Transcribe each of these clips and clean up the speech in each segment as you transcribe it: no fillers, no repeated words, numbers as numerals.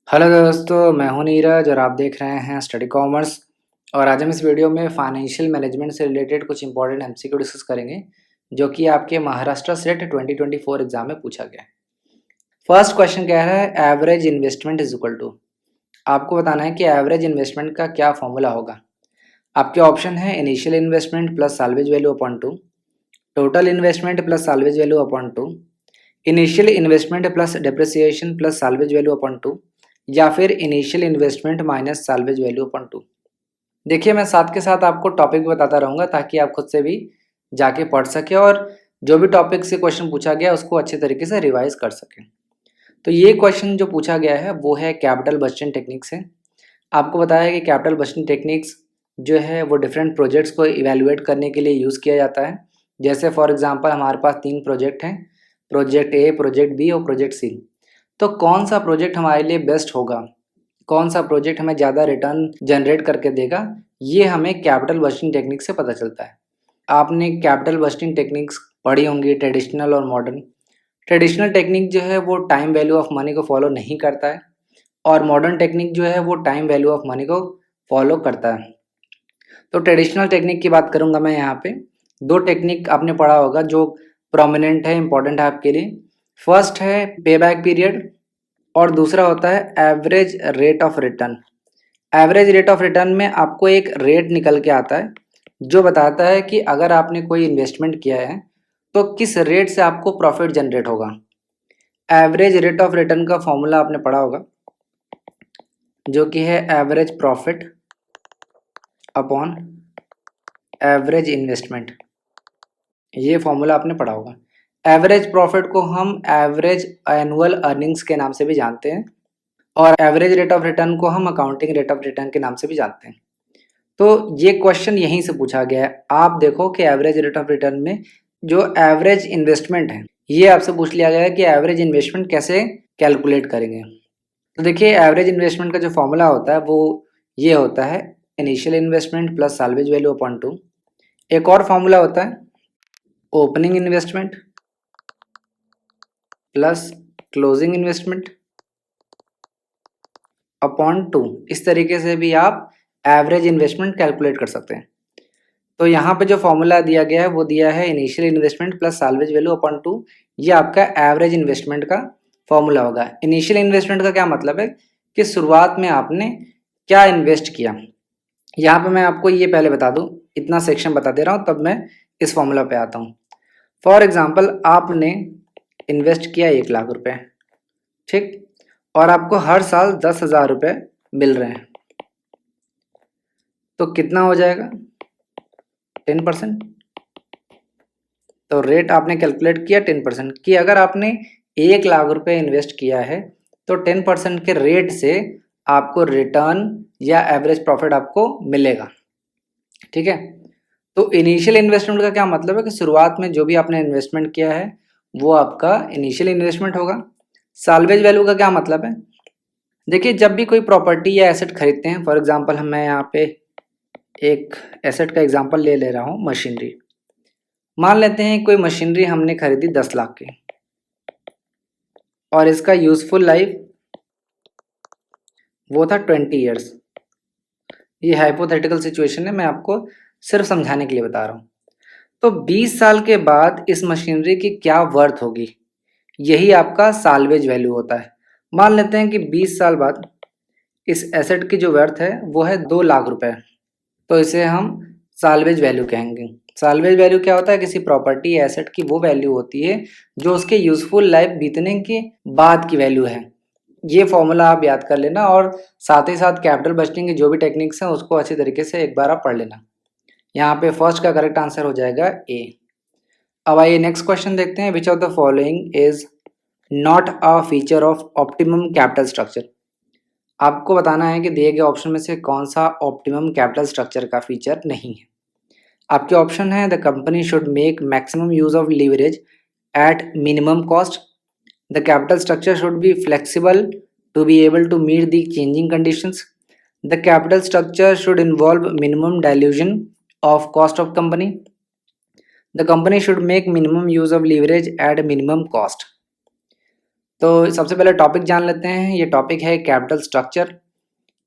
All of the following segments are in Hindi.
हेलो दोस्तों, मैं हूं नीरज और आप देख रहे हैं स्टडी कॉमर्स। और आज हम इस वीडियो में फाइनेंशियल मैनेजमेंट से रिलेटेड कुछ इंपॉर्टेंट एमसीक्यू डिस्कस करेंगे जो कि आपके महाराष्ट्र सेट 2024 एग्जाम में पूछा गया है। फर्स्ट क्वेश्चन कह रहा है average investment is equal to. आपको बताना है कि एवरेज इन्वेस्टमेंट का क्या फॉर्मूला होगा। आपके ऑप्शन है initial investment plus salvage value upon two, total investment plus salvage value upon two, initial investment plus depreciation plus salvage value upon two, या फिर initial investment minus salvage value upon two. देखिए, मैं साथ के साथ आपको टॉपिक भी बताता रहूँगा ताकि आप खुद से भी जाके पढ़ सकें और जो भी टॉपिक से क्वेश्चन पूछा गया उसको अच्छे तरीके से रिवाइज कर सकें। तो ये क्वेश्चन जो पूछा गया है वो है कैपिटल बजटिंग टेक्निक से। आपको बताया है कि कैपिटल बजटिंग टेक्निक्स जो है वो डिफरेंट प्रोजेक्ट्स को इवेलुएट करने के लिए यूज़ किया जाता है। जैसे फॉर एग्जांपल हमारे पास 3 प्रोजेक्ट हैं, प्रोजेक्ट ए, प्रोजेक्ट बी और प्रोजेक्ट सी। तो कौन सा प्रोजेक्ट हमारे लिए बेस्ट होगा, कौन सा प्रोजेक्ट हमें ज़्यादा रिटर्न जनरेट करके देगा, ये हमें कैपिटल बजटिंग टेक्निक से पता चलता है। आपने कैपिटल बजटिंग टेक्निक्स पढ़ी होंगी, ट्रेडिशनल और मॉडर्न। ट्रेडिशनल टेक्निक जो है वो टाइम वैल्यू ऑफ मनी को फॉलो नहीं करता है और मॉडर्न टेक्निक जो है वो टाइम वैल्यू ऑफ मनी को फॉलो करता है। तो ट्रेडिशनल टेक्निक की बात करूंगा मैं यहाँ पे। 2 टेक्निक आपने पढ़ा होगा जो प्रोमिनेंट है, इंपॉर्टेंट है आपके लिए। फर्स्ट है पे बैक पीरियड और दूसरा होता है average rate of return. Average rate of return में आपको एक रेट निकल के आता है जो बताता है कि अगर आपने कोई इन्वेस्टमेंट किया है तो किस रेट से आपको प्रॉफिट जनरेट होगा। एवरेज रेट ऑफ रिटर्न का फॉर्मूला आपने पढ़ा होगा जो कि है average profit upon average investment. ये फॉर्मूला आपने पढ़ा होगा। एवरेज प्रॉफिट को हम एवरेज एनुअल अर्निंग्स के नाम से भी जानते हैं और एवरेज रेट ऑफ रिटर्न को हम अकाउंटिंग रेट ऑफ रिटर्न के नाम से भी जानते हैं। तो ये क्वेश्चन यहीं से पूछा गया है। आप देखो कि एवरेज रेट ऑफ रिटर्न में जो एवरेज इन्वेस्टमेंट है ये आपसे पूछ लिया गया है कि एवरेज इन्वेस्टमेंट कैसे कैलकुलेट करेंगे। तो देखिए, एवरेज इन्वेस्टमेंट का जो फॉर्मूला होता है वो ये होता है initial investment plus salvage value upon two. एक और फॉर्मूला होता है opening investment plus closing investment upon two. इस तरीके से भी आप एवरेज इन्वेस्टमेंट कैलकुलेट कर सकते हैं। तो यहाँ पे जो फॉर्मूला दिया गया है वो दिया है initial investment plus salvage value upon two. ये आपका एवरेज इन्वेस्टमेंट का फॉर्मूला होगा। इनिशियल इन्वेस्टमेंट का क्या मतलब है कि शुरुआत में आपने क्या इन्वेस्ट किया। यहाँ पे मैं आपको ये पहले बता दूँ, इतना सेक्शन बता दे रहा हूँ तब मैं इस फॉर्मूला पे आता हूँ। फॉर एग्जाम्पल आपने इन्वेस्ट किया 1 लाख रुपए, ठीक, और आपको हर साल 10,000 रुपये मिल रहे हैं, तो कितना हो जाएगा 10%। तो रेट आपने कैलकुलेट किया 10% कि अगर आपने 1 लाख रुपए इन्वेस्ट किया है तो 10% के रेट से आपको रिटर्न या एवरेज प्रॉफिट आपको मिलेगा, ठीक है। तो इनिशियल इन्वेस्टमेंट का क्या मतलब है कि शुरुआत में जो भी आपने इन्वेस्टमेंट किया है वो आपका इनिशियल इन्वेस्टमेंट होगा। साल्वेज वैल्यू का क्या मतलब है, देखिए जब भी कोई प्रॉपर्टी या एसेट खरीदते हैं, फॉर एग्जांपल मैं यहाँ पे एक एसेट का एग्जांपल ले रहा हूँ, मशीनरी। मान लेते हैं कोई मशीनरी हमने खरीदी 10 लाख की और इसका यूजफुल लाइफ वो था 20 ईयर्स। ये हाइपोथेटिकल सिचुएशन है, मैं आपको सिर्फ समझाने के लिए बता रहा हूँ। तो 20 साल के बाद इस मशीनरी की क्या वर्थ होगी, यही आपका साल्वेज वैल्यू होता है। मान लेते हैं कि 20 साल बाद इस एसेट की जो वर्थ है वो है 2 लाख रुपए, तो इसे हम साल्वेज वैल्यू कहेंगे। साल्वेज वैल्यू क्या होता है, किसी प्रॉपर्टी या एसेट की वो वैल्यू होती है जो उसके यूजफुल लाइफ बीतने के बाद की वैल्यू है। ये फॉर्मूला आप याद कर लेना और साथ ही साथ कैपिटल बजटिंग की जो भी टेक्निक्स हैं उसको अच्छी तरीके से एक बार आप पढ़ लेना। यहाँ पे फर्स्ट का करेक्ट आंसर हो जाएगा ए। अब आइए नेक्स्ट क्वेश्चन देखते हैं। Which of the following is not a feature of optimum capital structure. आपको बताना है कि दिए गए ऑप्शन में से कौन सा ऑप्टिमम कैपिटल स्ट्रक्चर का फीचर नहीं है। आपके ऑप्शन है the company should make maximum use of leverage at minimum cost, the capital structure should be flexible to be able to meet the changing conditions, the capital structure should involve minimum dilution of cost of company, the company should make minimum use of leverage at minimum cost। तो सबसे पहले टॉपिक जान लेते हैं। ये टॉपिक है कैपिटल स्ट्रक्चर।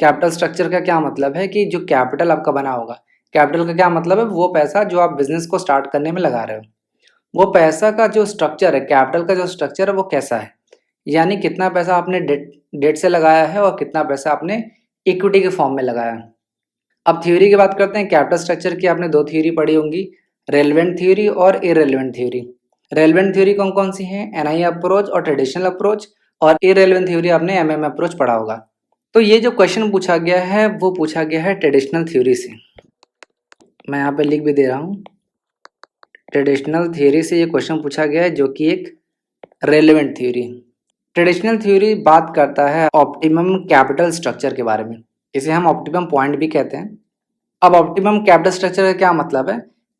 कैपिटल स्ट्रक्चर का क्या मतलब है कि जो कैपिटल आपका बना होगा, कैपिटल का क्या मतलब है, वो पैसा जो आप बिजनेस को स्टार्ट करने में लगा रहे हो, वो पैसा का जो स्ट्रक्चर है, कैपिटल का जो स्ट्रक्चर है वो कैसा है, यानी कितना पैसा आपने डेट डेट से लगाया है और कितना पैसा आपने इक्विटी के फॉर्म में लगाया है। अब थ्योरी की बात करते हैं। कैपिटल स्ट्रक्चर की आपने दो थ्योरी पढ़ी होंगी, रेलेवेंट थ्योरी और इररेलेवेंट थ्योरी। रेलेवेंट थ्योरी कौन कौन सी है, एनआई अप्रोच और ट्रेडिशनल अप्रोच, और इररेलेवेंट थ्योरी आपने एमएम अप्रोच पढ़ा होगा। तो ये जो क्वेश्चन पूछा गया है वो पूछा गया है ट्रेडिशनल थ्योरी से। मैं यहाँ पे लिख भी दे रहा हूँ, ट्रेडिशनल थ्योरी से ये क्वेश्चन पूछा गया है, जो कि एक रेलेवेंट थ्योरी। ट्रेडिशनल थ्योरी बात करता है ऑप्टिमम कैपिटल स्ट्रक्चर के बारे में, इसे हम ऑप्टिमम पॉइंट भी कहते हैं। अब ऑप्टिमम कैपिटल स्ट्रक्चर का क्या मतलब है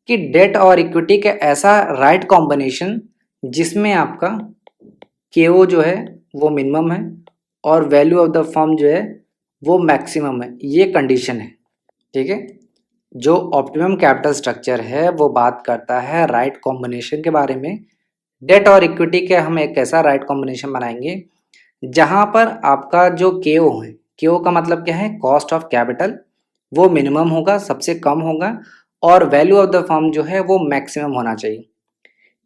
कि डेट और इक्विटी का ऐसा राइट कॉम्बिनेशन जिसमें आपका केओ जो है वो मिनिमम है और वैल्यू ऑफ द फर्म जो है वो मैक्सिमम है, ये कंडीशन है। ठीक है, जो ऑप्टिमम कैपिटल स्ट्रक्चर है वो बात करता है राइट कॉम्बिनेशन के बारे में। डेट और इक्विटी के हम एक ऐसा राइट कॉम्बिनेशन बनाएंगे जहां पर आपका जो केओ है, केओ का मतलब क्या है, कॉस्ट ऑफ कैपिटल, वो मिनिमम होगा, सबसे कम होगा, और वैल्यू ऑफ द फर्म जो है वो मैक्सिमम होना चाहिए।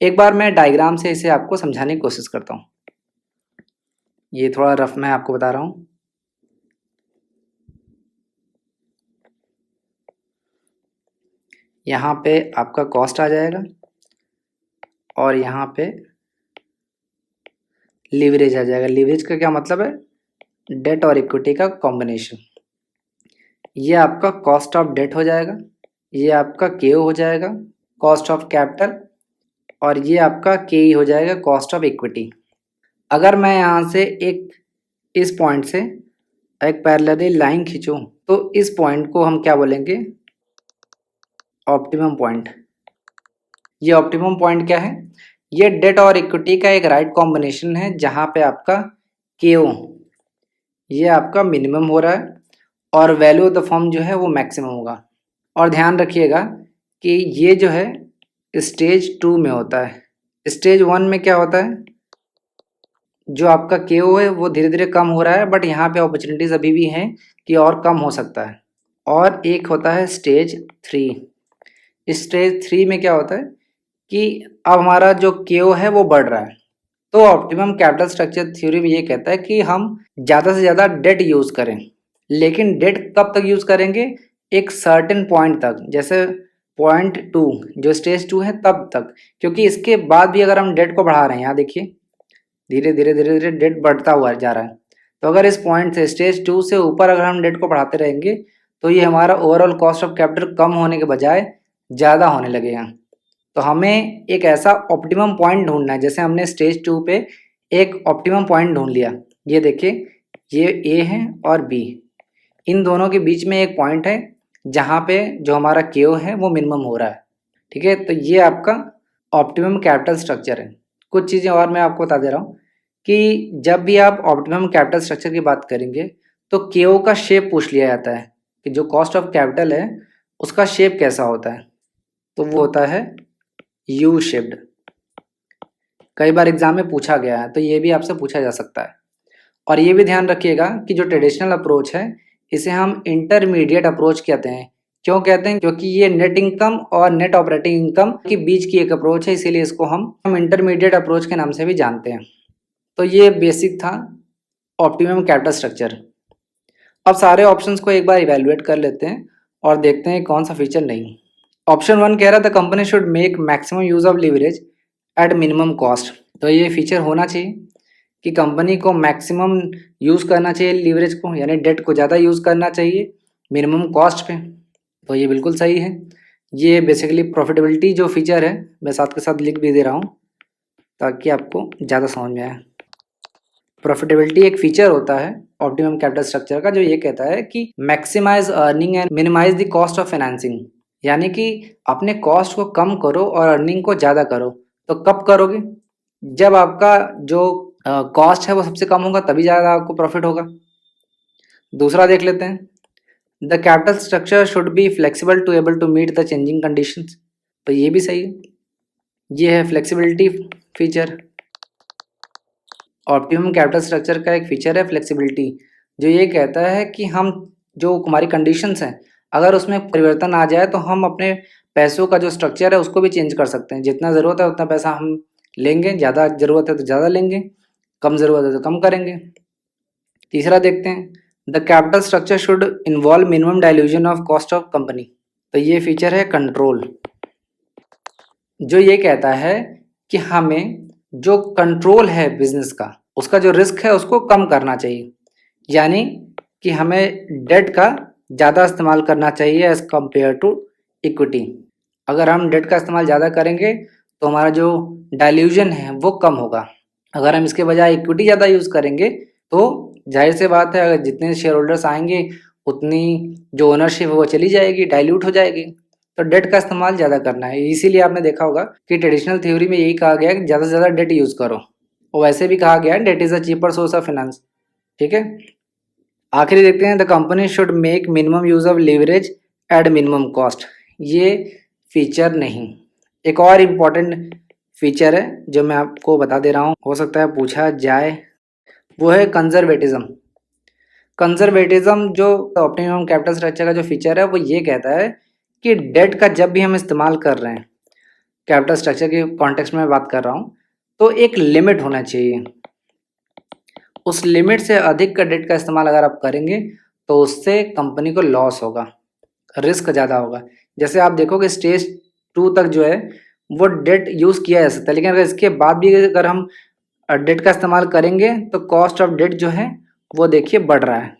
एक बार मैं डायग्राम से इसे आपको समझाने की कोशिश करता हूँ। ये थोड़ा रफ मैं आपको बता रहा हूँ। यहाँ पे आपका कॉस्ट आ जाएगा और यहाँ पे लीवरेज आ जाएगा। लीवरेज का क्या मतलब है, डेट और इक्विटी का कॉम्बिनेशन। ये आपका कॉस्ट ऑफ डेट हो जाएगा, ये आपका केओ हो जाएगा, कॉस्ट ऑफ कैपिटल, और ये आपका के हो जाएगा, कॉस्ट ऑफ इक्विटी। अगर मैं यहाँ से एक इस पॉइंट से एक पैरेलल लाइन खींचूं तो इस पॉइंट को हम क्या बोलेंगे, ऑप्टिमम पॉइंट। ये ऑप्टिमम पॉइंट क्या है, ये डेट और इक्विटी का एक राइट कॉम्बिनेशन है जहां पे आपका केओ ये आपका मिनिमम हो रहा है और वैल्यू ऑफ द फर्म जो है वो मैक्सिमम होगा। और ध्यान रखिएगा कि ये जो है स्टेज 2 में होता है। स्टेज 1 में क्या होता है, जो आपका केओ है वो धीरे धीरे कम हो रहा है, बट यहाँ पे अपॉर्चुनिटीज अभी भी हैं कि और कम हो सकता है। और एक होता है स्टेज 3। स्टेज 3 में क्या होता है कि अब हमारा जो केओ है वो बढ़ रहा है। तो ऑप्टिमम कैपिटल स्ट्रक्चर थ्योरी में ये कहता है कि हम ज़्यादा से ज़्यादा डेट यूज़ करें, लेकिन डेट कब तक यूज़ करेंगे, एक सर्टेन पॉइंट तक, जैसे पॉइंट 2 जो स्टेज 2 है तब तक, क्योंकि इसके बाद भी अगर हम डेट को बढ़ा रहे हैं, यहाँ देखिए धीरे धीरे धीरे धीरे डेट बढ़ता हुआ जा रहा है। तो अगर इस पॉइंट से स्टेज 2 से ऊपर अगर हम डेट को बढ़ाते रहेंगे तो ये हमारा ओवरऑल कॉस्ट ऑफ कैपिटल कम होने के बजाय ज़्यादा होने लगेगा। तो हमें एक ऐसा ऑप्टिमम पॉइंट ढूंढना है। जैसे हमने स्टेज 2 पे एक ऑप्टिमम पॉइंट ढूंढ लिया, ये देखिए ये ए है और बी, इन दोनों के बीच में एक पॉइंट है जहाँ पे जो हमारा केओ है वो मिनिमम हो रहा है। ठीक है, तो ये आपका ऑप्टिमम कैपिटल स्ट्रक्चर है। कुछ चीज़ें और मैं आपको बता दे रहा हूँ कि जब भी आप ऑप्टिमम कैपिटल स्ट्रक्चर की बात करेंगे तो केओ का शेप पूछ लिया जाता है कि जो कॉस्ट ऑफ कैपिटल है उसका शेप कैसा होता है, तो वो होता है यू शेप्ड। कई बार एग्जाम में पूछा गया है, तो ये भी आपसे पूछा जा सकता है। और ये भी ध्यान रखिएगा कि जो ट्रेडिशनल अप्रोच है इसे हम इंटरमीडिएट अप्रोच कहते हैं। क्यों कहते हैं, क्योंकि ये नेट इनकम और नेट ऑपरेटिंग इनकम के बीच की एक अप्रोच है, इसीलिए इसको हम इंटरमीडिएट अप्रोच के नाम से भी जानते हैं। तो ये बेसिक था ऑप्टिमम कैपिटल स्ट्रक्चर। अब सारे ऑप्शंस को एक बार इवेलुएट कर लेते हैं और देखते हैं कौन सा फीचर नहीं। ऑप्शन 1 कह रहा था company should make maximum use of leverage at minimum cost. तो ये फीचर होना चाहिए कि कंपनी को मैक्सिमम यूज़ करना चाहिए लीवरेज को, यानी डेट को ज़्यादा यूज़ करना चाहिए मिनिमम कॉस्ट पे। तो ये बिल्कुल सही है। ये बेसिकली प्रॉफिटेबिलिटी जो फीचर है मैं साथ के साथ लिख भी दे रहा हूँ ताकि आपको ज़्यादा समझ में आए। प्रॉफिटेबिलिटी एक फीचर होता है ऑप्टिमम कैपिटल स्ट्रक्चर का जो ये कहता है कि maximise earning and minimise the cost of financing, यानी कि अपने कॉस्ट को कम करो और अर्निंग को ज़्यादा करो। तो कब करोगे, जब आपका जो कॉस्ट है वो सबसे कम होगा तभी ज़्यादा आपको प्रॉफिट होगा। दूसरा देख लेते हैं, the capital structure should be flexible to able to meet the changing conditions. तो ये भी सही है, ये है flexibility feature. Optimum capital structure का एक फीचर है फ्लेक्सिबिलिटी, जो ये कहता है कि हम जो हमारी कंडीशंस हैं अगर उसमें परिवर्तन आ जाए तो हम अपने पैसों का जो स्ट्रक्चर है उसको भी चेंज कर सकते हैं। जितना ज़रूरत है उतना पैसा हम लेंगे, ज़्यादा ज़रूरत है तो ज़्यादा लेंगे, कम ज़रूरत है तो कम करेंगे। तीसरा देखते हैं, the capital structure should involve minimum dilution of cost of company. तो ये फीचर है कंट्रोल, जो ये कहता है कि हमें जो कंट्रोल है बिजनेस का, उसका जो रिस्क है उसको कम करना चाहिए। यानी कि हमें डेट का ज़्यादा इस्तेमाल करना चाहिए एज़ कम्पेयर टू इक्विटी। अगर हम डेट का इस्तेमाल ज़्यादा करेंगे तो हमारा जो डाइल्यूजन है वो कम होगा। अगर हम इसके बजाय इक्विटी ज़्यादा यूज़ करेंगे तो जाहिर सी बात है, अगर जितने शेयर होल्डर्स आएंगे उतनी जो ओनरशिप है वो चली जाएगी, डाइल्यूट हो जाएगी। तो डेट का इस्तेमाल ज़्यादा करना है। इसीलिए आपने देखा होगा कि ट्रेडिशनल थ्योरी में यही कहा गया है कि ज़्यादा से ज़्यादा डेट यूज़ करो, और वैसे भी कहा गया है that is a cheaper source of finance. ठीक है, आखिरी देखते हैं, the company should make minimum use of leverage eight minimum cost. ये फीचर नहीं, एक और इम्पॉर्टेंट फीचर है जो मैं आपको बता दे रहा हूँ, हो सकता है पूछा जाए, वो है कंजर्वेटिज्म। कंजर्वेटिज्म जो ऑप्टिमम कैपिटल स्ट्रक्चर का जो फीचर है वो ये कहता है कि डेट का जब भी हम इस्तेमाल कर रहे हैं, कैपिटल स्ट्रक्चर के कॉन्टेक्स्ट में बात कर रहा हूँ, तो एक लिमिट होना चाहिए। उस लिमिट से अधिक का डेट का इस्तेमाल अगर आप करेंगे तो उससे कंपनी को लॉस होगा, रिस्क ज़्यादा होगा। जैसे आप देखोगे स्टेज 2 तक जो है वो डेट यूज़ किया जा सकता है, लेकिन अगर इसके बाद भी अगर हम डेट का इस्तेमाल करेंगे तो कॉस्ट ऑफ डेट जो है वो देखिए बढ़ रहा है।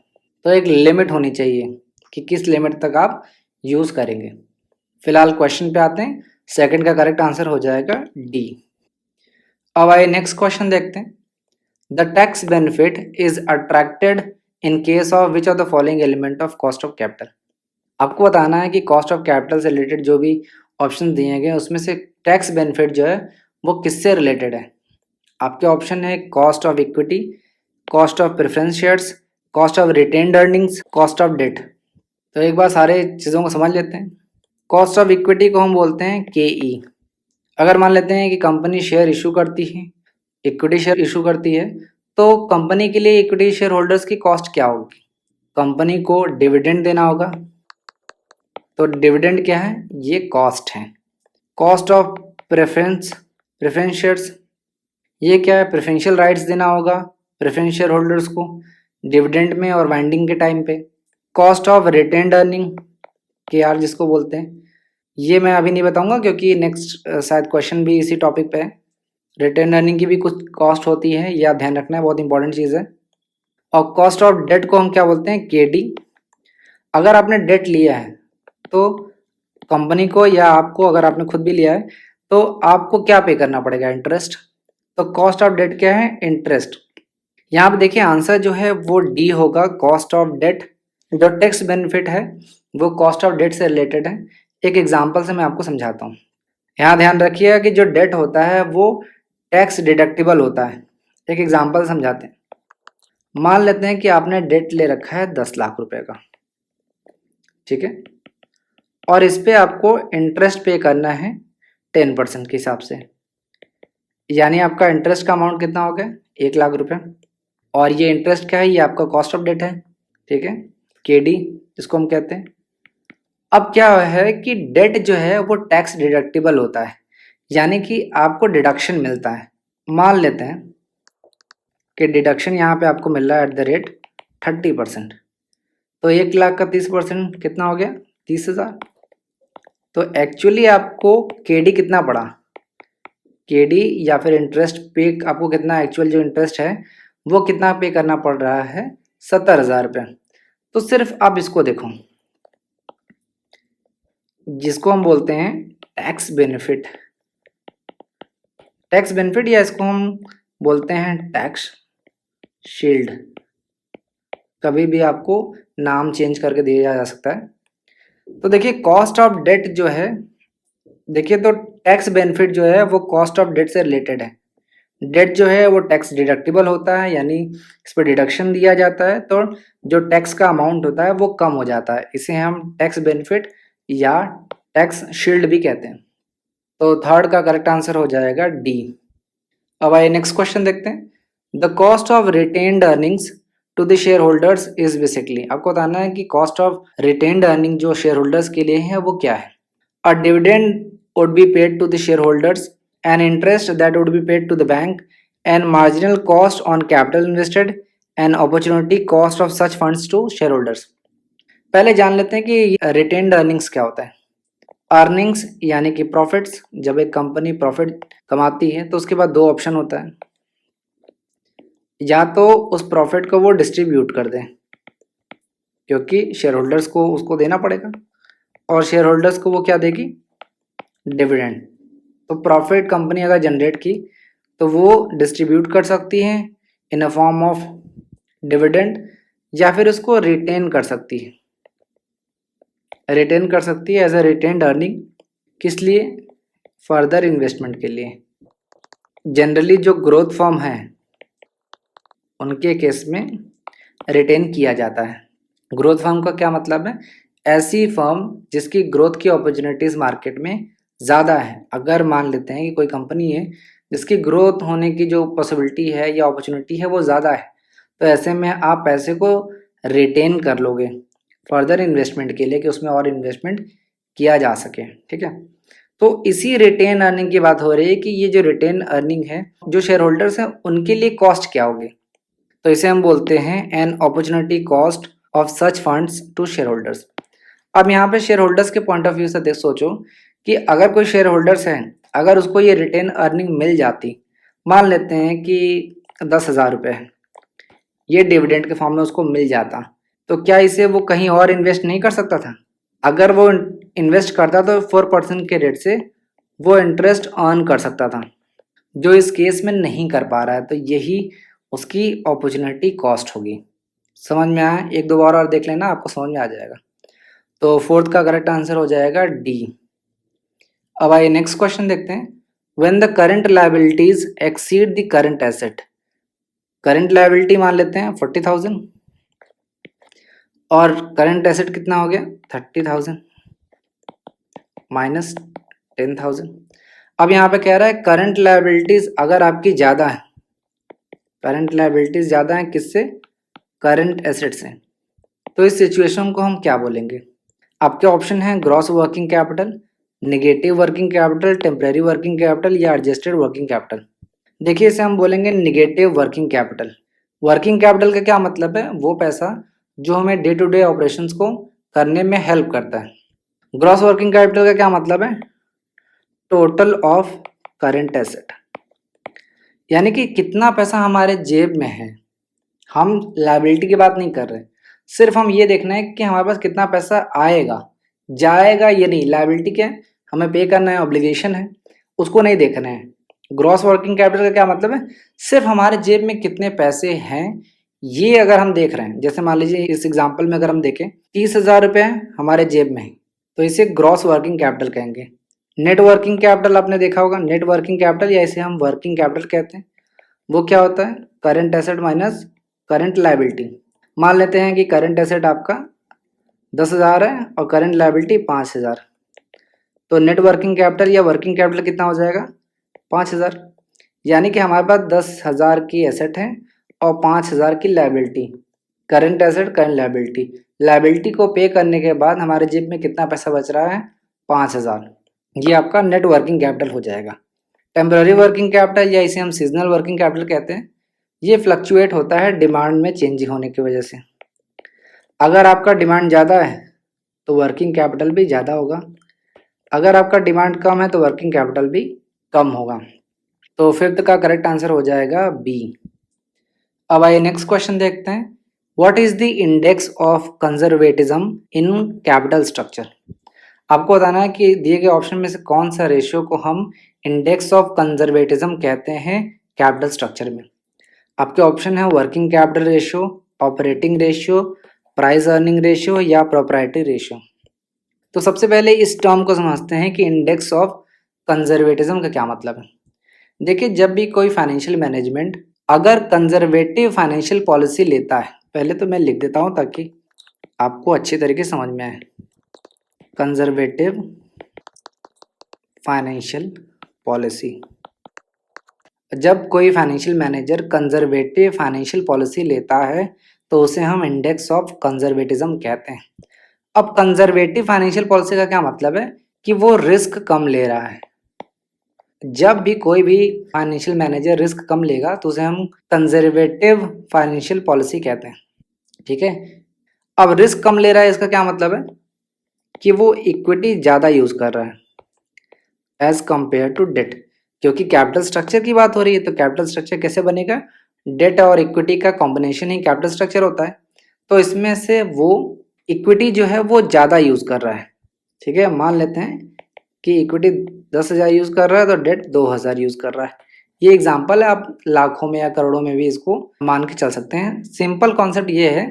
तो एक लिमिट होनी चाहिए कि किस लिमिट तक आप यूज़ करेंगे। फिलहाल क्वेश्चन पे आते हैं, सेकंड का करेक्ट आंसर हो जाएगा डी। अब आइए नेक्स्ट क्वेश्चन देखते हैं, the tax benefit is attracted in case of which of the following element of cost of capital. आपको बताना है कि कॉस्ट ऑफ कैपिटल से रिलेटेड जो भी ऑप्शन दिए गए उसमें से टैक्स बेनिफिट जो है वो किससे रिलेटेड है। आपके ऑप्शन है cost of equity, cost of preference shares, cost of retained earnings, cost of debt. तो एक बार सारे चीज़ों को समझ लेते हैं। कॉस्ट ऑफ इक्विटी को हम बोलते हैं के। अगर मान लेते हैं कि कंपनी शेयर इशू करती है, इक्विटी शेयर इशू करती है, तो कंपनी के लिए इक्विटी शेयर होल्डर्स की कॉस्ट क्या होगी? कंपनी को डिविडेंड देना होगा, तो डिविडेंड क्या है? ये कॉस्ट है। कॉस्ट ऑफ प्रेफरेंस शेयर्स, ये क्या है? प्रेफरेंशियल राइट्स देना होगा प्रेफरेंस शेयर होल्डर्स को डिविडेंड में और वाइंडिंग के टाइम पे। कॉस्ट ऑफ रिटेन्ड अर्निंग, के आर जिसको बोलते हैं, ये मैं अभी नहीं बताऊंगा क्योंकि नेक्स्ट शायद क्वेश्चन भी इसी टॉपिक पे है। रिटेन अर्निंग की भी कुछ कॉस्ट होती है, ये आप ध्यान रखना है, बहुत इंपॉर्टेंट चीज़ है। और कॉस्ट ऑफ डेट को हम क्या बोलते हैं? के। अगर आपने डेट लिया है तो कंपनी को या आपको, अगर आपने खुद भी लिया है तो आपको क्या पे करना पड़ेगा? इंटरेस्ट। तो कॉस्ट ऑफ डेट क्या है? इंटरेस्ट। यहाँ पे देखिए आंसर जो है वो डी होगा, कॉस्ट ऑफ डेट। जो टैक्स बेनिफिट है वो कॉस्ट ऑफ डेट से रिलेटेड है। एक एग्जांपल से मैं आपको समझाता हूँ। यहाँ ध्यान रखिएगा कि जो डेट होता है वो टैक्स डिडक्टिबल होता है। एक एग्जांपल समझाते हैं। मान लेते हैं कि आपने डेट ले रखा है 10 लाख रुपए का, ठीक है, और इस पे आपको इंटरेस्ट पे करना है 10% के हिसाब से। यानी आपका इंटरेस्ट का अमाउंट कितना हो गया? 1 लाख रुपए। और ये इंटरेस्ट क्या है? ये आपका कॉस्ट ऑफ डेट है, ठीक है, के डी जिसको हम कहते हैं। अब क्या है कि डेट जो है वो टैक्स डिडक्टिबल होता है, यानी कि आपको डिडक्शन मिलता है। मान लेते हैं कि डिडक्शन यहाँ पे आपको मिल रहा है एट द रेट 30%। तो 1 लाख का 30% कितना हो गया? 30,000। तो एक्चुअली आपको केडी कितना पड़ा? केडी या फिर इंटरेस्ट पे आपको कितना, एक्चुअल जो इंटरेस्ट है वो कितना पे करना पड़ रहा है? 70,000 रुपये। तो सिर्फ आप इसको देखो, जिसको हम बोलते हैं टैक्स बेनिफिट। टैक्स बेनिफिट या इसको हम बोलते हैं टैक्स शील्ड, कभी भी आपको नाम चेंज करके दिया जा सकता है। तो देखिए कॉस्ट ऑफ डेट जो है, देखिए तो टैक्स बेनिफिट जो है वो कॉस्ट ऑफ डेट से रिलेटेड है। डेट जो है वो टैक्स डिडक्टिबल होता है, यानी इस पर डिडक्शन दिया जाता है, तो जो टैक्स का अमाउंट होता है वो कम हो जाता है। इसे हम टैक्स बेनिफिट या टैक्स शील्ड भी कहते हैं। तो थर्ड का करेक्ट आंसर हो जाएगा डी। अब आइए नेक्स्ट क्वेश्चन देखते हैं, the cost of retained earnings to the share holders is basically, आपको बताना है कि कॉस्ट ऑफ रिटेन्ड अर्निंग जो शेयर होल्डर्स के लिए है वो क्या है। A dividend would be paid to the share holders, an interest that would be paid to the bank, an marginal cost on capital invested, an opportunity cost of such funds to share holders. पहले जान लेते हैं कि रिटेन्ड अर्निंग्स क्या होता है। अर्निंग्स यानी कि प्रॉफिट्स, जब एक कंपनी प्रॉफिट कमाती है तो उसके बाद दो ऑप्शन होता है, या तो उस प्रॉफिट को वो डिस्ट्रीब्यूट कर दें क्योंकि शेयर होल्डर्स को उसको देना पड़ेगा, और शेयर होल्डर्स को वो क्या देगी, डिविडेंड। तो प्रॉफिट कंपनी अगर जनरेट की तो वो डिस्ट्रीब्यूट कर सकती है इन अ फॉर्म ऑफ डिविडेंड, या फिर उसको रिटेन कर सकती है, रिटेन कर सकती है एज अ रिटेन्ड अर्निंग। किस लिए, फर्दर इन्वेस्टमेंट के लिए। जनरली जो ग्रोथ फर्म है उनके केस में रिटेन किया जाता है। ग्रोथ फर्म का क्या मतलब है, ऐसी फर्म जिसकी ग्रोथ की अपॉर्चुनिटीज़ मार्केट में ज़्यादा है। अगर मान लेते हैं कि कोई कंपनी है जिसकी ग्रोथ होने की जो पॉसिबिलिटी है या अपॉर्चुनिटी है वो ज़्यादा है, तो ऐसे में आप पैसे को रिटेन कर लोगे फर्दर इन्वेस्टमेंट के लिए कि उसमें और इन्वेस्टमेंट किया जा सके। ठीक है, तो इसी रिटेन अर्निंग की बात हो रही है कि ये जो रिटेन अर्निंग है जो शेयर होल्डर्स हैं उनके लिए कॉस्ट क्या होगी। तो इसे हम बोलते हैं an opportunity cost of such funds to share holders. अब यहाँ पे शेयर होल्डर्स के पॉइंट ऑफ व्यू से देख सोचो कि अगर कोई शेयर होल्डर्स है, अगर उसको ये रिटेन अर्निंग मिल जाती, मान लेते हैं कि 10,000 रुपये ये डिविडेंड के फॉर्म में उसको मिल जाता, तो क्या इसे वो कहीं और इन्वेस्ट नहीं कर सकता था। अगर वो इन्वेस्ट करता तो 4% के रेट से वो इंटरेस्ट अर्न कर सकता था, जो इस केस में नहीं कर पा रहा है। तो यही उसकी अपॉर्चुनिटी कॉस्ट होगी। समझ में आया, एक दो बार और देख लेना, आपको समझ में आ जाएगा। तो फोर्थ का करेक्ट आंसर हो जाएगा डी। अब आइए नेक्स्ट क्वेश्चन देखते हैं। When the current liabilities exceed the current asset, current liability मान लेते हैं 40,000 और करंट एसेट कितना हो गया 30,000 माइनस 10,000। अब यहाँ पे कह रहा है करंट लायबिलिटीज अगर आपकी ज़्यादा है, करंट लायबिलिटीज ज़्यादा है किससे, करंट एसेट से, तो इस सिचुएशन को हम क्या बोलेंगे। आपके ऑप्शन है gross working capital, negative working capital, temporary working capital या एडजस्टेड वर्किंग कैपिटल। देखिए इसे हम बोलेंगे negative working capital. Working capital का क्या मतलब है, वो पैसा जो हमें डे टू डे ऑपरेशंस को करने में हेल्प करता है। ग्रॉस वर्किंग कैपिटल का क्या मतलब है, टोटल ऑफ करंट एसेट, यानी कि कितना पैसा हमारे जेब में है। हम लायबिलिटी की बात नहीं कर रहे, सिर्फ हम ये देखना है कि हमारे पास कितना पैसा आएगा, जाएगा ये नहीं। लायबिलिटी क्या है, हमें पे करना है, ऑब्लिगेशन है, उसको नहीं देखना है। ग्रॉस वर्किंग कैपिटल का क्या मतलब है, सिर्फ हमारे जेब में कितने पैसे हैं ये अगर हम देख रहे हैं। जैसे मान लीजिए इस एग्जाम्पल में अगर हम देखें 30,000 रुपये हमारे जेब में है, तो इसे ग्रॉस वर्किंग कैपिटल कहेंगे। नेट वर्किंग कैपिटल आपने देखा होगा, नेट वर्किंग कैपिटल या इसे हम वर्किंग कैपिटल कहते हैं। वो क्या होता है, current asset minus current liability. मान लेते हैं कि करंट एसेट आपका 10,000 है और करंट लायबिलिटी 5,000, तो नेट वर्किंग कैपिटल या वर्किंग कैपिटल कितना हो जाएगा 5,000। यानी कि हमारे पास 10,000 की एसेट है और 5,000 की liability. Current asset current liability, liability को पे करने के बाद हमारे जेब में कितना पैसा बच रहा है 5,000, ये आपका नेट वर्किंग कैपिटल हो जाएगा। टेम्पररी वर्किंग कैपिटल या इसे हम सीजनल वर्किंग कैपिटल कहते हैं, ये फ्लक्चुएट होता है डिमांड में चेंज होने की वजह से। अगर आपका डिमांड ज़्यादा है तो वर्किंग कैपिटल भी ज़्यादा होगा, अगर आपका डिमांड कम है तो वर्किंग कैपिटल भी कम होगा। तो फिफ्थ का करेक्ट आंसर हो जाएगा बी। अब आइए नेक्स्ट क्वेश्चन देखते हैं। What is the index of conservatism in capital structure. आपको बताना है कि दिए गए ऑप्शन में से कौन सा रेशियो को हम इंडेक्स ऑफ कंजर्वेटिज्म कहते हैं कैपिटल स्ट्रक्चर में। आपके ऑप्शन है working capital ratio, operating ratio, price earning ratio या प्रोप्राइटरी रेशियो। तो सबसे पहले इस टर्म को समझते हैं कि इंडेक्स ऑफ कंजर्वेटिज्म का क्या मतलब है। देखिए जब भी कोई फाइनेंशियल मैनेजमेंट अगर कंजर्वेटिव फाइनेंशियल पॉलिसी लेता है, पहले तो मैं लिख देता हूँ ताकि आपको अच्छी तरीके से समझ में आए। कंजर्वेटिव फाइनेंशियल पॉलिसी, जब कोई financial manager conservative financial policy लेता है तो उसे हम इंडेक्स ऑफ कंजर्वेटिज्म कहते हैं। अब कंजर्वेटिव फाइनेंशियल पॉलिसी का क्या मतलब है कि वो रिस्क कम ले रहा है। जब भी कोई भी फाइनेंशियल मैनेजर रिस्क कम लेगा तो उसे हम कंजर्वेटिव फाइनेंशियल पॉलिसी कहते हैं। ठीक है, अब रिस्क कम ले रहा है इसका क्या मतलब है कि वो इक्विटी ज़्यादा यूज़ कर रहा है एज कंपेयर टू डेट। क्योंकि कैपिटल स्ट्रक्चर की बात हो रही है तो कैपिटल स्ट्रक्चर कैसे बनेगा, डेट और इक्विटी का कॉम्बिनेशन ही कैपिटल स्ट्रक्चर होता है। तो इसमें से वो इक्विटी जो है वो ज़्यादा यूज़ कर रहा है। ठीक है, मान लेते हैं कि इक्विटी 10,000 यूज़ कर रहा है तो डेट 2,000 यूज़ कर रहा है। ये एग्जाम्पल है, आप लाखों में या करोड़ों में भी इसको मान के चल सकते हैं। सिंपल कॉन्सेप्ट ये है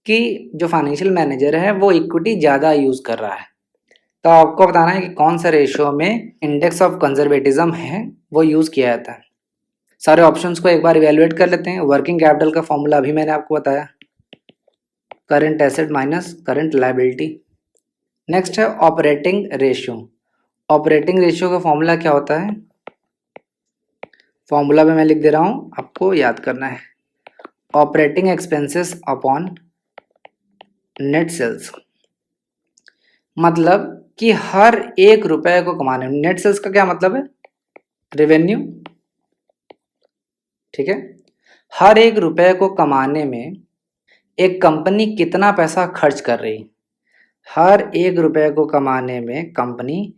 कि जो फाइनेंशियल मैनेजर है वो इक्विटी ज़्यादा यूज़ कर रहा है। तो आपको बताना है कि कौन सा रेशियो में इंडेक्स ऑफ कंजर्वेटिज्म है वो यूज़ किया जाता है। सारे ऑप्शंस को एक बार इवेलुएट कर लेते हैं। वर्किंग कैपिटल का फॉर्मूला अभी मैंने आपको बताया, current asset minus current liability. Next है ऑपरेटिंग रेशियो। ऑपरेटिंग रेशियो का फॉर्मूला क्या होता है, फॉर्मूला में मैं लिख दे रहा हूँ, आपको याद करना है। Operating expenses upon net sales. मतलब कि हर एक रुपए को कमाने में, नेट सेल्स का क्या मतलब है, रेवेन्यू। ठीक है, हर एक रुपए को कमाने में एक कंपनी कितना पैसा खर्च कर रही है। हर एक रुपए को कमाने में कंपनी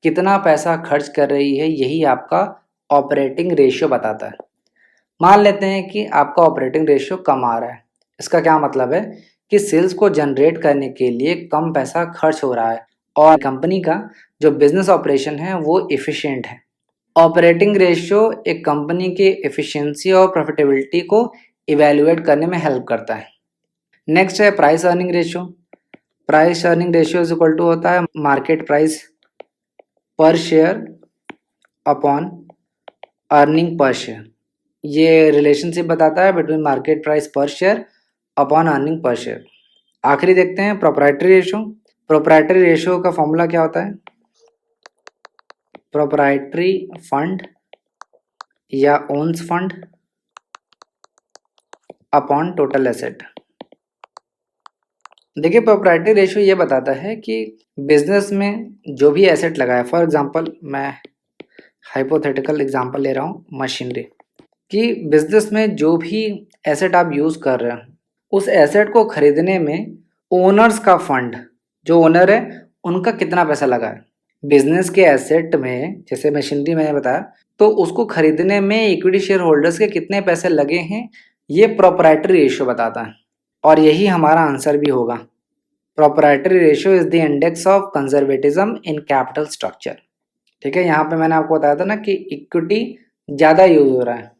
कितना पैसा खर्च कर रही है, यही आपका ऑपरेटिंग रेशियो बताता है। मान लेते हैं कि आपका ऑपरेटिंग रेशियो कम आ रहा है, इसका क्या मतलब है कि सेल्स को जनरेट करने के लिए कम पैसा खर्च हो रहा है और कंपनी का जो बिजनेस ऑपरेशन है वो एफिशिएंट है। ऑपरेटिंग रेशियो एक कंपनी की एफिशिएंसी और प्रॉफिटेबिलिटी को इवैल्यूएट करने में हेल्प करता है। नेक्स्ट है price earning ratio. Price earning ratio is equal to होता है market price per share upon earning per share. ये रिलेशनशिप बताता है between market price per share upon earning per share. आखिरी देखते हैं प्रोप्राइटरी रेशियो। प्रोप्राइटरी रेशियो का फॉर्मूला क्या होता है, प्रोप्राइटरी फंड या owns fund upon total asset. देखिए, प्रोप्राइटरी रेशियो ये बताता है कि बिजनेस में जो भी एसेट लगा है, फॉर एग्जांपल मैं हाइपोथेटिकल एग्जांपल ले रहा हूँ मशीनरी, कि बिजनेस में जो भी एसेट आप यूज़ कर रहे हैं उस एसेट को खरीदने में ओनर्स का फंड, जो ओनर है उनका कितना पैसा लगा है। बिजनेस के एसेट में जैसे मशीनरी मैंने बताया, तो उसको खरीदने में इक्विटी शेयर होल्डर्स के कितने पैसे लगे हैं, ये प्रोप्राइटरी रेशियो बताता है और यही हमारा आंसर भी होगा। Proprietary ratio is the index of conservatism in capital structure. ठीक है, यहाँ पे मैंने आपको बताया था ना कि इक्विटी ज़्यादा यूज हो रहा है,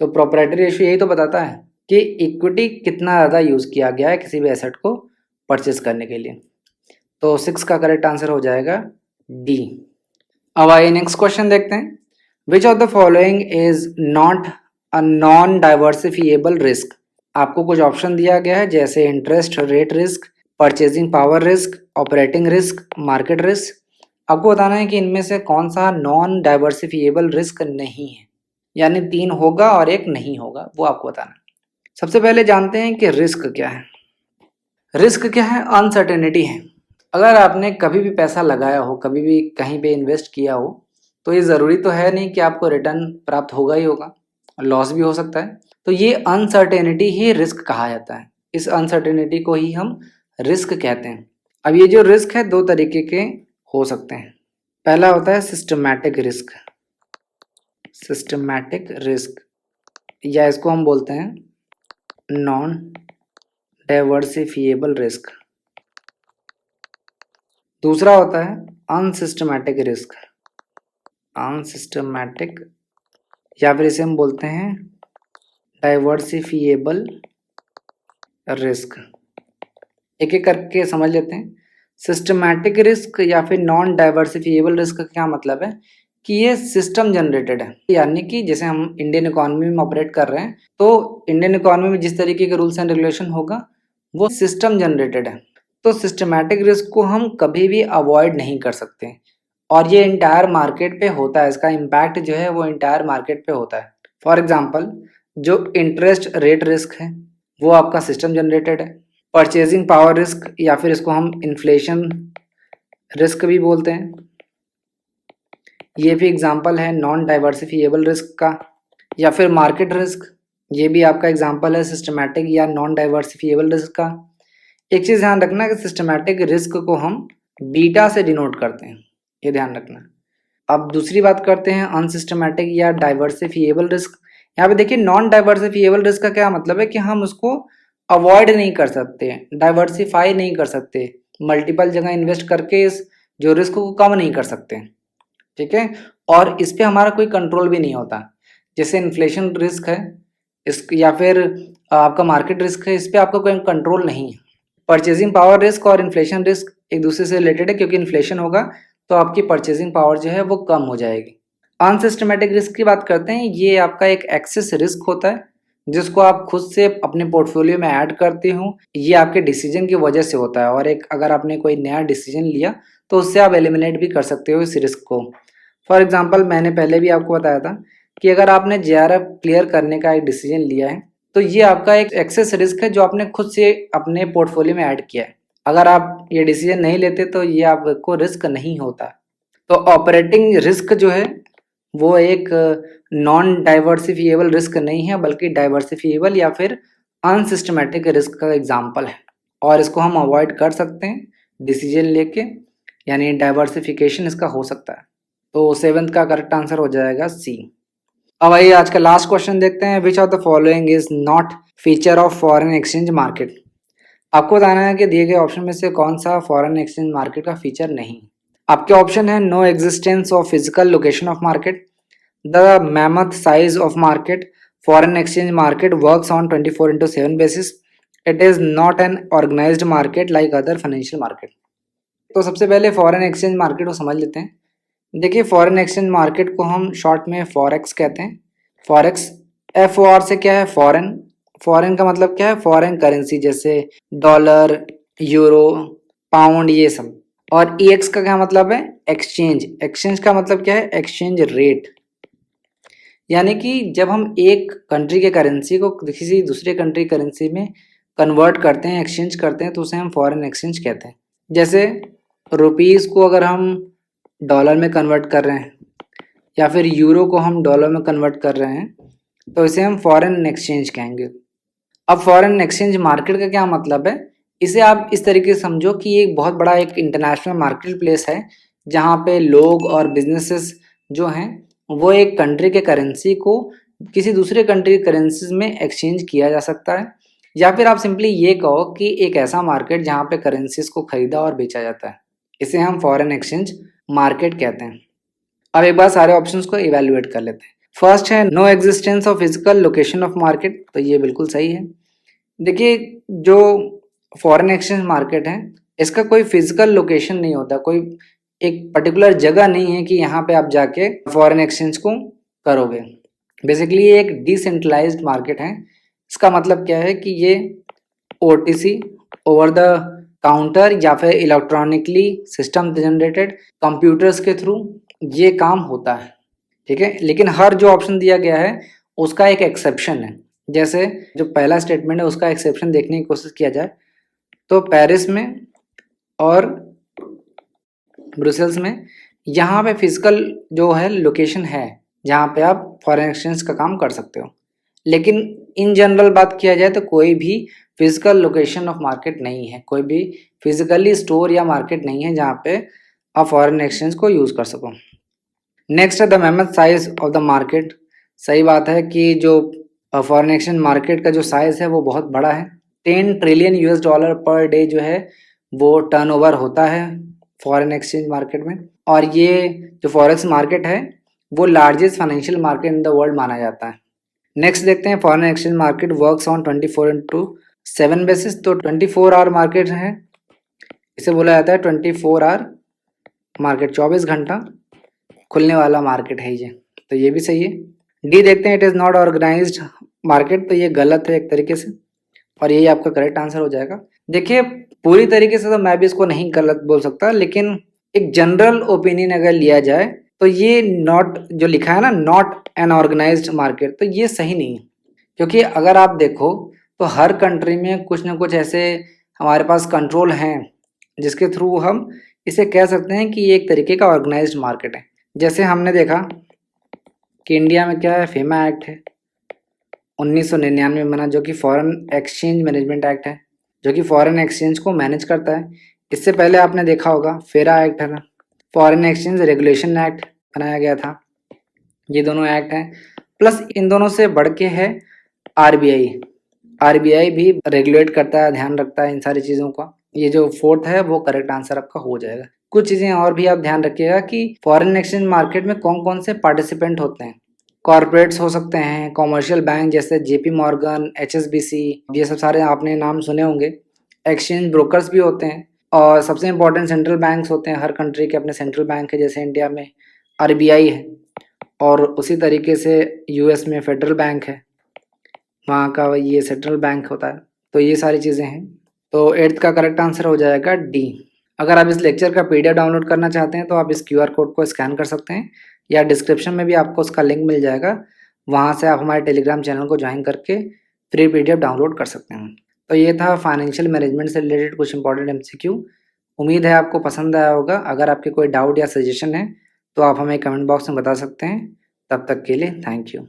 तो प्रोप्राइटरी रेशियो यही तो बताता है कि इक्विटी कितना ज़्यादा यूज़ किया गया है किसी भी एसेट को परचेज करने के लिए। तो 6 का करेक्ट आंसर हो जाएगा डी। अब आइए नेक्स्ट क्वेश्चन देखते हैं। Which of the following is not a non diversifiable risk. आपको कुछ ऑप्शन दिया गया है जैसे interest rate risk, purchasing power risk, operating risk, market risk. आपको बताना है कि इनमें से कौन सा नॉन डाइवर्सिफिएबल रिस्क नहीं है, यानी 3 होगा और 1 नहीं होगा, वो आपको बताना है। सबसे पहले जानते हैं कि रिस्क क्या है। रिस्क क्या है, अनसर्टेनिटी है। अगर आपने कभी भी पैसा लगाया हो, कभी भी कहीं पे इन्वेस्ट किया हो, तो ये ज़रूरी तो है नहीं कि आपको रिटर्न प्राप्त होगा ही होगा, लॉस भी हो सकता है। तो ये अनसर्टेनिटी ही रिस्क कहा जाता है। इस अनसर्टेनिटी को ही हम रिस्क कहते हैं। अब ये जो रिस्क है 2 तरीके के हो सकते हैं। पहला होता है सिस्टमैटिक रिस्क। सिस्टमैटिक रिस्क या इसको हम बोलते हैं नॉन डाइवर्सिफिएबल रिस्क। दूसरा होता है अनसिस्टमैटिक रिस्क। अनसिस्टमैटिक या फिर इसे हम बोलते हैं डाइवर्सिफिएबल रिस्क। एक एक करके समझ लेते हैं। सिस्टमैटिक रिस्क या फिर नॉन डाइवर्सिफिएबल रिस्क का क्या मतलब है कि ये सिस्टम जनरेटेड है, यानी कि जैसे हम इंडियन इकोनॉमी में ऑपरेट कर रहे हैं तो इंडियन इकोनॉमी में जिस तरीके के रूल्स एंड रेगुलेशन होगा वो सिस्टम जनरेटेड है। तो सिस्टमैटिक रिस्क को हम कभी भी अवॉइड नहीं कर सकते और ये इंटायर मार्केट पे होता है, इसका इम्पैक्ट जो है वो इंटायर मार्केट पे होता है। फॉर एग्जाम्पल जो इंटरेस्ट रेट रिस्क है वो आपका सिस्टम जनरेटेड है। परचेजिंग पावर रिस्क या फिर इसको हम इन्फ्लेशन रिस्क भी बोलते हैं, ये भी एग्जाम्पल है नॉन डाइवर्सिफिएबल रिस्क का। या फिर मार्केट रिस्क, ये भी आपका एग्जाम्पल है सिस्टमैटिक या नॉन डाइवर्सिफिएबल रिस्क का। एक चीज़ ध्यान रखना कि सिस्टमैटिक रिस्क को हम बीटा से डिनोट करते हैं, ये ध्यान रखना। अब दूसरी बात करते हैं अनसिस्टमैटिक या डाइवर्सिफिएबल रिस्क। यहाँ पे देखिए नॉन डाइवर्सिफिएबल रिस्क का क्या मतलब है कि हम उसको अवॉइड नहीं कर सकते, डाइवर्सिफाई नहीं कर सकते, मल्टीपल जगह इन्वेस्ट करके इस जो रिस्क को कम नहीं कर सकते, ठीक है। और इस पे हमारा कोई कंट्रोल भी नहीं होता। जैसे इन्फ्लेशन रिस्क है इस, या फिर आपका मार्केट रिस्क है, इस पे आपका कोई कंट्रोल नहीं है। परचेजिंग पावर रिस्क और इन्फ्लेशन रिस्क एक दूसरे से रिलेटेड है, क्योंकि इन्फ्लेशन होगा तो आपकी परचेजिंग पावर जो है वो कम हो जाएगी। अनसिस्टमेटिक रिस्क की बात करते हैं, ये आपका एक एक्सेस रिस्क होता है जिसको आप खुद से अपने पोर्टफोलियो में ऐड करते हो, ये आपके डिसीजन की वजह से होता है। और एक अगर आपने कोई नया डिसीजन लिया तो उससे आप एलिमिनेट भी कर सकते हो इस रिस्क को। फॉर एग्जाम्पल मैंने पहले भी आपको बताया था कि अगर आपने JRF क्लियर करने का एक डिसीजन लिया है तो ये आपका एक एक्सेस रिस्क है जो आपने खुद से अपने पोर्टफोलियो में ऐड किया है। अगर आप ये डिसीजन नहीं लेते तो ये आपको रिस्क नहीं होता। तो ऑपरेटिंग रिस्क जो है वो एक नॉन डाइवर्सिफिएबल रिस्क नहीं है, बल्कि डाइवर्सिफिएबल या फिर अनसिस्टमेटिक रिस्क का एग्जाम्पल है, और इसको हम अवॉइड कर सकते हैं डिसीजन लेके, यानी डाइवर्सिफिकेशन इसका हो सकता है। तो 7th का करेक्ट आंसर हो जाएगा सी। अब आइए आज का लास्ट क्वेश्चन देखते हैं। Which of the following is not feature of foreign exchange market. आपको बताना है कि दिए गए ऑप्शन में से कौन सा फॉरेन एक्सचेंज मार्केट का फीचर नहीं। आपके ऑप्शन है no existence of physical location of market, the mammoth size of market, foreign exchange market works on 24/7 basis, it is not an organised market like other financial market. तो सबसे पहले फॉरेन एक्सचेंज मार्केट को समझ लेते हैं। देखिए फॉरेन एक्सचेंज मार्केट को हम शॉर्ट में फॉरेक्स कहते हैं। फॉरेक्स FOR से क्या है, फॉरेन। फॉरेन का मतलब क्या है, फॉरेन करेंसी, जैसे डॉलर, यूरो, पाउंड, ये सब। और EX का क्या मतलब है, एक्सचेंज। एक्सचेंज का मतलब क्या है, एक्सचेंज रेट। यानी कि जब हम एक कंट्री के करेंसी को किसी दूसरे कंट्री करेंसी में कन्वर्ट करते हैं, एक्सचेंज करते हैं, तो उसे हम फॉरेन एक्सचेंज कहते हैं। जैसे रुपीज़ को अगर हम डॉलर में कन्वर्ट कर रहे हैं या फिर यूरो को हम डॉलर में कन्वर्ट कर रहे हैं तो इसे हम फॉरेन एक्सचेंज कहेंगे। अब फॉरेन एक्सचेंज मार्केट का क्या मतलब है, इसे आप इस तरीके से समझो कि एक बहुत बड़ा एक इंटरनेशनल मार्केट प्लेस है जहाँ पे लोग और बिजनेसेस जो हैं वो एक कंट्री के करेंसी को किसी दूसरे कंट्री के करेंसीज में एक्सचेंज किया जा सकता है। या फिर आप सिंपली ये कहो कि एक ऐसा मार्केट जहाँ पे करेंसीज को खरीदा और बेचा जाता है, इसे हम फॉरेन एक्सचेंज मार्केट कहते हैं। अब एक बार सारे ऑप्शंस को इवैल्यूएट कर लेते हैं। फर्स्ट है no existence of physical location of market, तो ये बिल्कुल सही है। देखिए जो फॉरेन एक्सचेंज मार्केट है इसका कोई फिजिकल लोकेशन नहीं होता, कोई एक पर्टिकुलर जगह नहीं है कि यहाँ पे आप जाके फॉरेन एक्सचेंज को करोगे। बेसिकली ये एक डिसेंट्रलाइज्ड मार्केट है। इसका मतलब क्या है कि ये OTC, ओवर द काउंटर, या फिर इलेक्ट्रॉनिकली सिस्टम जनरेटेड कंप्यूटर्स के थ्रू ये काम होता है, ठीक है। लेकिन हर जो ऑप्शन दिया गया है उसका एक एक्सेप्शन है। जैसे जो पहला स्टेटमेंट है उसका एक्सेप्शन देखने की कोशिश किया जाए तो पेरिस में और ब्रुसेल्स में यहाँ पे फिजिकल जो है लोकेशन है जहाँ पे आप फॉरेन एक्सचेंज का काम कर सकते हो। लेकिन इन जनरल बात किया जाए तो कोई भी फिजिकल लोकेशन ऑफ मार्केट नहीं है, कोई भी फिजिकली स्टोर या मार्केट नहीं है जहाँ पे आप फॉरेन एक्सचेंज को यूज़ कर सको। नेक्स्ट है the mammoth size of the market. सही बात है कि जो फॉरेन एक्सचेंज मार्केट का जो साइज है वो बहुत बड़ा है। 10 trillion US dollar per day जो है वो टर्नओवर होता है फॉरेन एक्सचेंज मार्केट में। और ये जो फॉरेक्स मार्केट है वो largest financial market in the world माना जाता है। नेक्स्ट देखते हैं foreign exchange market works on 24/7 basis. तो 24 आवर मार्केट है, इसे बोला जाता है 24 आवर मार्केट, 24 घंटा खुलने वाला मार्केट है ये, तो ये भी सही है। डी देखते हैं it is not organised market, तो ये गलत है एक तरीके से, और यही आपका करेक्ट आंसर हो जाएगा। देखिए पूरी तरीके से तो मैं भी इसको नहीं गलत बोल सकता, लेकिन एक जनरल ओपिनियन अगर लिया जाए तो ये नॉट जो लिखा है ना, नॉट एन ऑर्गेनाइज्ड मार्केट, तो ये सही नहीं है। क्योंकि अगर आप देखो तो हर कंट्री में कुछ ना कुछ ऐसे हमारे पास कंट्रोल हैं जिसके थ्रू हम इसे कह सकते हैं कि ये एक तरीके का ऑर्गेनाइज्ड मार्केट है। जैसे हमने देखा कि इंडिया में क्या है, फेमा एक्ट है 1999 में बना, जो कि फॉरेन एक्सचेंज मैनेजमेंट एक्ट है, जो कि फॉरेन एक्सचेंज को मैनेज करता है। इससे पहले आपने देखा होगा फेरा एक्ट है ना, फॉरेन एक्सचेंज रेगुलेशन एक्ट बनाया गया था। ये दोनों एक्ट हैं, प्लस इन दोनों से बढ़ के है आरबीआई। आरबीआई भी रेगुलेट करता है, ध्यान रखता है इन सारी चीज़ों का। ये जो फोर्थ है वो करेक्ट आंसर आपका हो जाएगा। कुछ चीज़ें और भी आप ध्यान रखिएगा कि फॉरेन एक्सचेंज मार्केट में कौन कौन से पार्टिसिपेंट होते हैं। कॉर्पोरेट्स हो सकते हैं, कॉमर्शियल बैंक जैसे जेपी मॉर्गन, एचएसबीसी, ये सब सारे आपने नाम सुने होंगे। एक्सचेंज ब्रोकर्स भी होते हैं, और सबसे इम्पोर्टेंट सेंट्रल बैंक्स होते हैं। हर कंट्री के अपने सेंट्रल बैंक है, जैसे इंडिया में आरबीआई है, और उसी तरीके से यूएस में फेडरल बैंक है, वहाँ का ये सेंट्रल बैंक होता है। तो ये सारी चीज़ें हैं। तो 8th का करेक्ट आंसर हो जाएगा डी। अगर आप इस लेक्चर का पीडीएफ डाउनलोड करना चाहते हैं तो आप इस क्यूआर कोड को स्कैन कर सकते हैं, या डिस्क्रिप्शन में भी आपको उसका लिंक मिल जाएगा। वहाँ से आप हमारे टेलीग्राम चैनल को ज्वाइन करके फ्री पीडीएफ डाउनलोड कर सकते हैं। तो ये था फाइनेंशियल मैनेजमेंट से रिलेटेड कुछ इंपॉर्टेंट एमसीक्यू। उम्मीद है आपको पसंद आया होगा। अगर आपके कोई डाउट या सजेशन है तो आप हमें कमेंट बॉक्स में बता सकते हैं। तब तक के लिए थैंक यू।